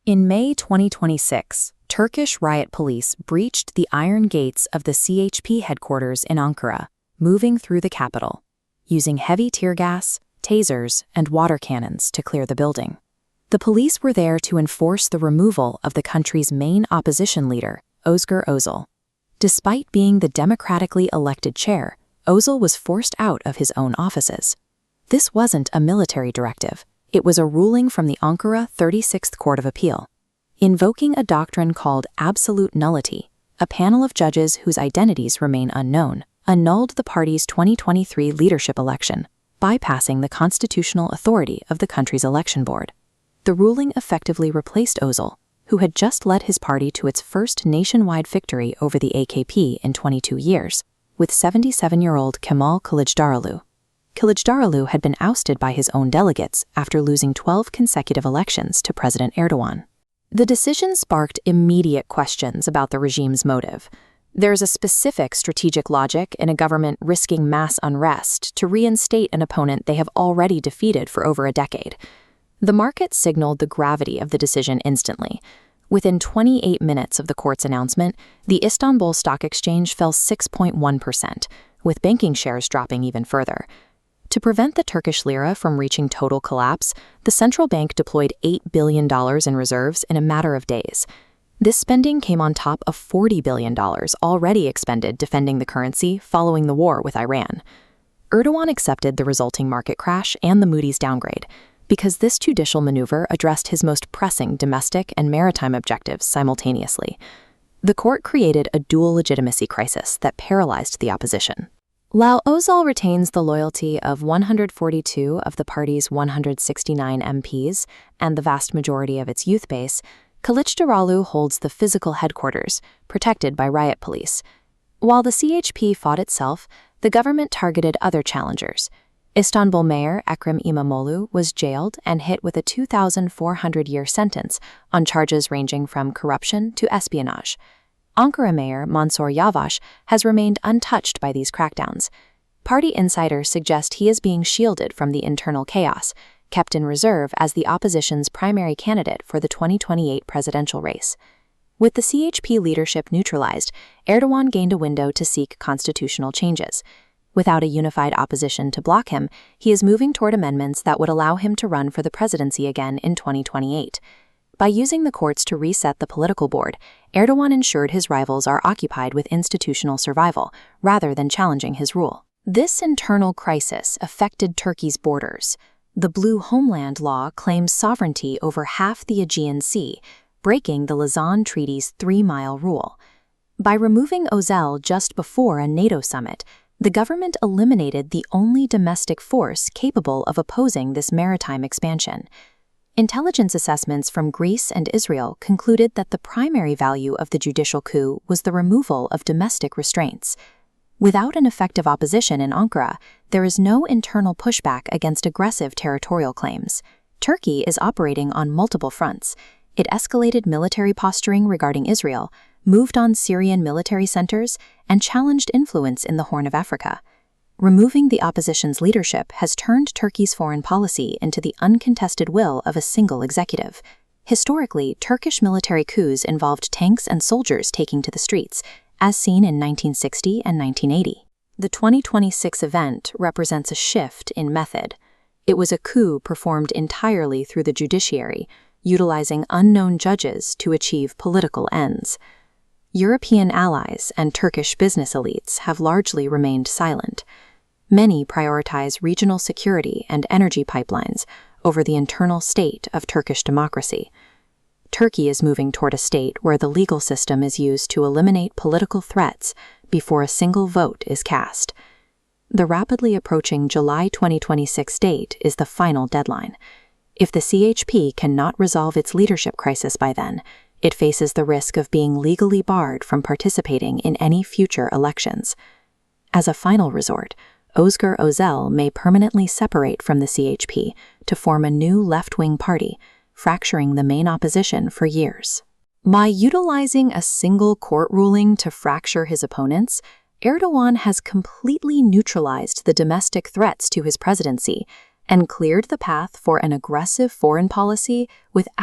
In May 2026, Turkish riot police breached the iron gates of the CHP headquarters in Ankara, moving through the capital, using heavy tear gas, tasers, and water cannons to clear the building. The police were there to enforce the removal of the country's main opposition leader, Özgür Özel. Despite being the democratically elected chair, Özel was forced out of his own offices. This wasn't a military directive. It was a ruling from the Ankara 36th Court of Appeal. Invoking a doctrine called absolute nullity, a panel of judges whose identities remain unknown annulled the party's 2023 leadership election, bypassing the constitutional authority of the country's election board. The ruling effectively replaced Özel, who had just led his party to its first nationwide victory over the AKP in 22 years, with 77-year-old Kemal Kılıçdaroğlu. Kılıçdaroğlu had been ousted by his own delegates after losing 12 consecutive elections to President Erdogan. The decision sparked immediate questions about the regime's motive. There's a specific strategic logic in a government risking mass unrest to reinstate an opponent they have already defeated for over a decade. The market signaled the gravity of the decision instantly. Within 28 minutes of the court's announcement, the Istanbul Stock Exchange fell 6.1%, with banking shares dropping even further. To prevent the Turkish lira from reaching total collapse, the central bank deployed $8 billion in reserves in a matter of days. This spending came on top of $40 billion already expended defending the currency following the war with Iran. Erdogan accepted the resulting market crash and the Moody's downgrade, because this judicial maneuver addressed his most pressing domestic and maritime objectives simultaneously. The court created a dual-legitimacy crisis that paralyzed the opposition. While Özel retains the loyalty of 142 of the party's 169 MPs and the vast majority of its youth base, Kılıçdaroğlu holds the physical headquarters, protected by riot police. While the CHP fought itself, the government targeted other challengers. Istanbul Mayor Ekrem İmamoğlu was jailed and hit with a 2,400-year sentence on charges ranging from corruption to espionage. Ankara Mayor Mansur Yavaş has remained untouched by these crackdowns. Party insiders suggest he is being shielded from the internal chaos, kept in reserve as the opposition's primary candidate for the 2028 presidential race. With the CHP leadership neutralized, Erdogan gained a window to seek constitutional changes. Without a unified opposition to block him, he is moving toward amendments that would allow him to run for the presidency again in 2028. By using the courts to reset the political board, Erdogan ensured his rivals are occupied with institutional survival rather than challenging his rule. This internal crisis affected Turkey's borders. The Blue Homeland Law claims sovereignty over half the Aegean Sea, breaking the Lausanne Treaty's 3-mile rule. By removing Özel just before a NATO summit, the government eliminated the only domestic force capable of opposing this maritime expansion. Intelligence assessments from Greece and Israel concluded that the primary value of the judicial coup was the removal of domestic restraints. Without an effective opposition in Ankara, there is no internal pushback against aggressive territorial claims. Turkey is operating on multiple fronts. It escalated military posturing regarding Israel, moved on Syrian military centers, and challenged influence in the Horn of Africa. Removing the opposition's leadership has turned Turkey's foreign policy into the uncontested will of a single executive. Historically, Turkish military coups involved tanks and soldiers taking to the streets, as seen in 1960 and 1980. The 2026 event represents a shift in method. It was a coup performed entirely through the judiciary, utilizing unknown judges to achieve political ends. European allies and Turkish business elites have largely remained silent. Many prioritize regional security and energy pipelines over the internal state of Turkish democracy. Turkey is moving toward a state where the legal system is used to eliminate political threats before a single vote is cast. The rapidly approaching July 2026 date is the final deadline. If the CHP cannot resolve its leadership crisis by then, it faces the risk of being legally barred from participating in any future elections. As a final resort, Özgür Özel may permanently separate from the CHP to form a new left-wing party, fracturing the main opposition for years. By utilizing a single court ruling to fracture his opponents, Erdogan has completely neutralized the domestic threats to his presidency and cleared the path for an aggressive foreign policy without